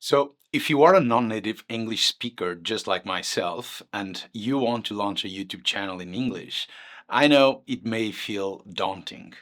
So, if you are a non-native English speaker just like myself and you want to launch a YouTube channel in English, I know it may feel daunting.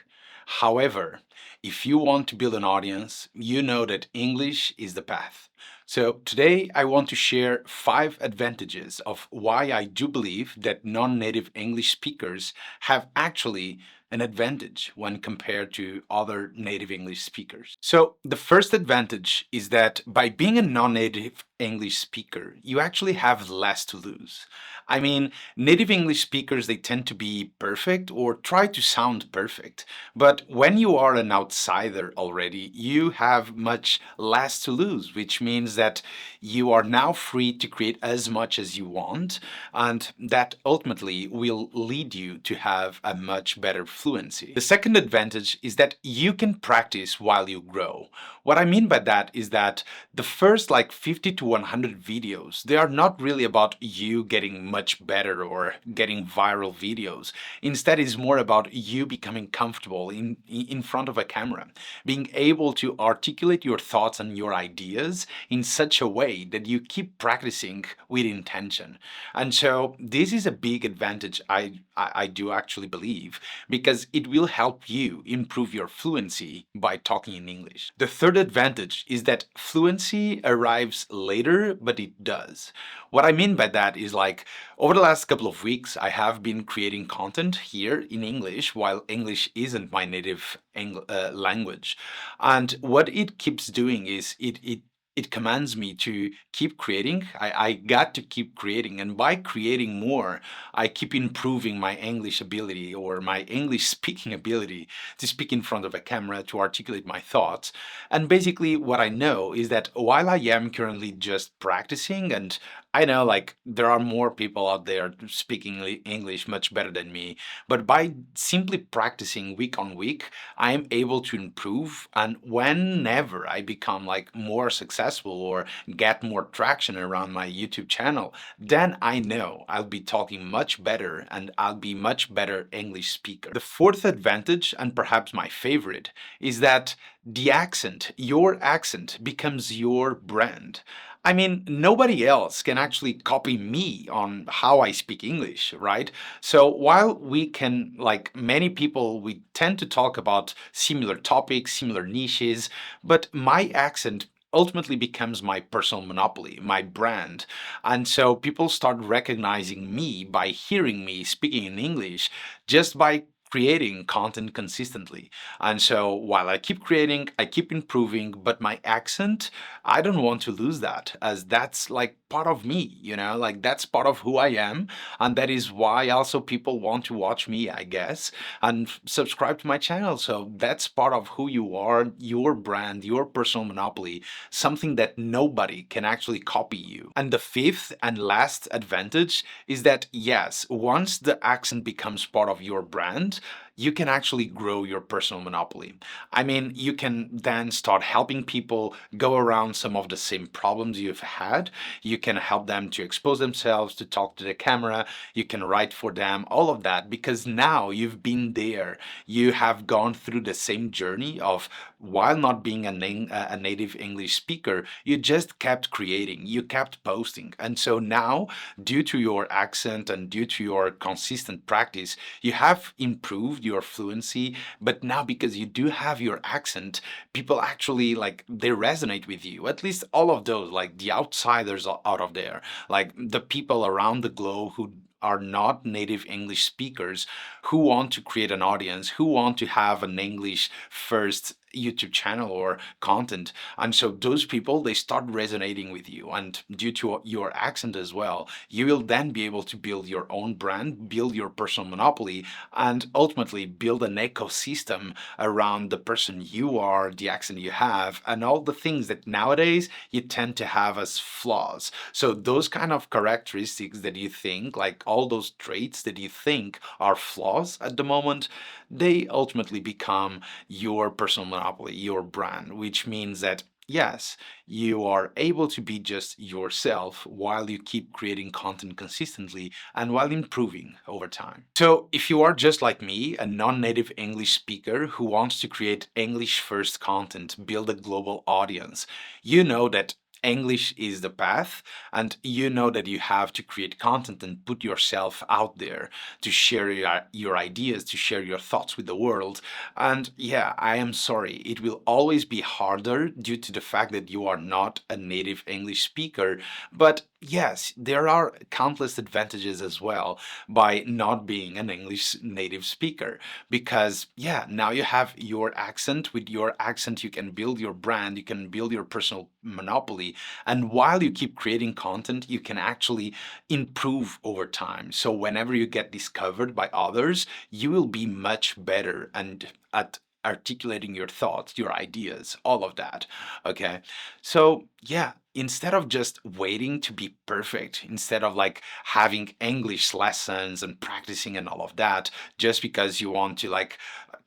However, if you want to build an audience, you know that English is the path. So, today I want to share 5 advantages of why I do believe that non-native English speakers have actually an advantage when compared to other native English speakers. So, the first advantage is that by being a non native English speaker, you actually have less to lose. I mean, native English speakers, they tend to be perfect or try to sound perfect. But when you are an outsider already, you have much less to lose, which means that you are now free to create as much as you want, and that ultimately will lead you to have a much better fluency. The second advantage is that you can practice while you grow. What I mean by that is that the first like 50 to 100 videos, they are not really about you getting much better or getting viral videos. Instead, it's more about you becoming comfortable in front of a camera, being able to articulate your thoughts and your ideas in such a way that you keep practicing with intention. And so this is a big advantage I do actually believe, because it will help you improve your fluency by talking in English. The third advantage is that fluency arrives later, but it does. What I mean by that is like over the last couple of weeks, I have been creating content here in English while English isn't my native language. And what it keeps doing is it commands me to keep creating. I got to keep creating, and by creating more, I keep improving my English ability or my English speaking ability to speak in front of a camera, to articulate my thoughts. And basically, what I know is that while I am currently just practicing, and I know like there are more people out there speaking English much better than me, but by simply practicing week on week, I am able to improve. And whenever I become like more successful or get more traction around my YouTube channel, then I know I'll be talking much better and I'll be much better English speaker. The fourth advantage, and perhaps my favorite, is that the accent, your accent, becomes your brand. I mean, nobody else can actually copy me on how I speak English, right? So while we can, like many people, we tend to talk about similar topics, similar niches, but my accent ultimately becomes my personal monopoly, my brand. And so people start recognizing me by hearing me speaking in English just by creating content consistently. And so while I keep creating, I keep improving, but my accent, I don't want to lose that, as that's like part of me, like that's part of who I am. And that is why also people want to watch me, I guess, and subscribe to my channel. So that's part of who you are, your brand, your personal monopoly, something that nobody can actually copy you. And the fifth and last advantage is that, yes, once the accent becomes part of your brand, you can actually grow your personal monopoly. I mean, you can then start helping people go around some of the same problems you've had. You can help them to expose themselves, to talk to the camera. You can write for them, all of that, because now you've been there. You have gone through the same journey of, while not being a native English speaker, you just kept creating, you kept posting. And so now, due to your accent and due to your consistent practice, you have improved your fluency. But now, because you do have your accent, people actually like they resonate with you. At least all of those, like the outsiders out of there, like the people around the globe who are not native English speakers, who want to create an audience, who want to have an English first YouTube channel or content. And so those people, they start resonating with you. And due to your accent as well, you will then be able to build your own brand, build your personal monopoly, and ultimately build an ecosystem around the person you are, the accent you have, and all the things that nowadays you tend to have as flaws. So those kind of characteristics that you think, like all those traits that you think are flaws at the moment, they ultimately become your personal monopoly, your brand, which means that yes, you are able to be just yourself while you keep creating content consistently and while improving over time. So, if you are just like me, a non native English speaker who wants to create English first content, build a global audience, you know that English is the path, and you know that you have to create content and put yourself out there to share your ideas, to share your thoughts with the world. And yeah, I am sorry, it will always be harder due to the fact that you are not a native English speaker. But yes, there are countless advantages as well by not being an English native speaker. Because, yeah, now you have your accent. With your accent, you can build your brand, you can build your personal monopoly. And while you keep creating content, you can actually improve over time. So whenever you get discovered by others, you will be much better and at articulating your thoughts, your ideas, all of that. Okay. So, yeah, instead of just waiting to be perfect, instead of like having English lessons and practicing and all of that, just because you want to like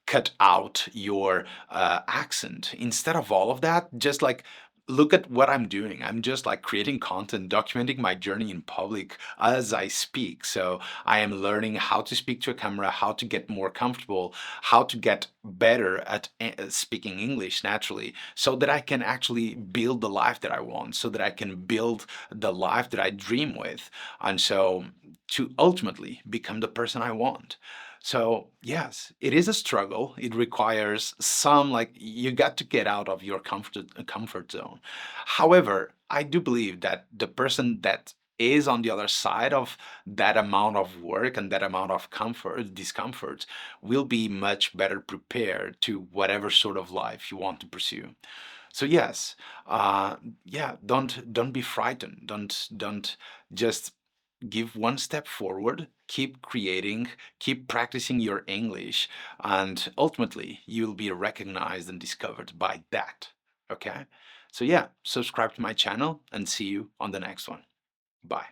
cut out your accent, instead of all of that, just like look at what I'm doing. I'm just like creating content, documenting my journey in public as I speak. So I am learning how to speak to a camera, how to get more comfortable, how to get better at speaking English naturally, so that I can actually build the life that I want, so that I can build the life that I dream with. And so to ultimately become the person I want. So, yes, it is a struggle. It requires some, like, you got to get out of your comfort zone. However, I do believe that the person that is on the other side of that amount of work and that amount of discomfort, will be much better prepared to whatever sort of life you want to pursue. So yes, uh, yeah, don't be frightened. Don't just give one step forward. Keep creating, keep practicing your English, and ultimately you'll be recognized and discovered by that. Okay? So yeah, subscribe to my channel and see you on the next one. Bye.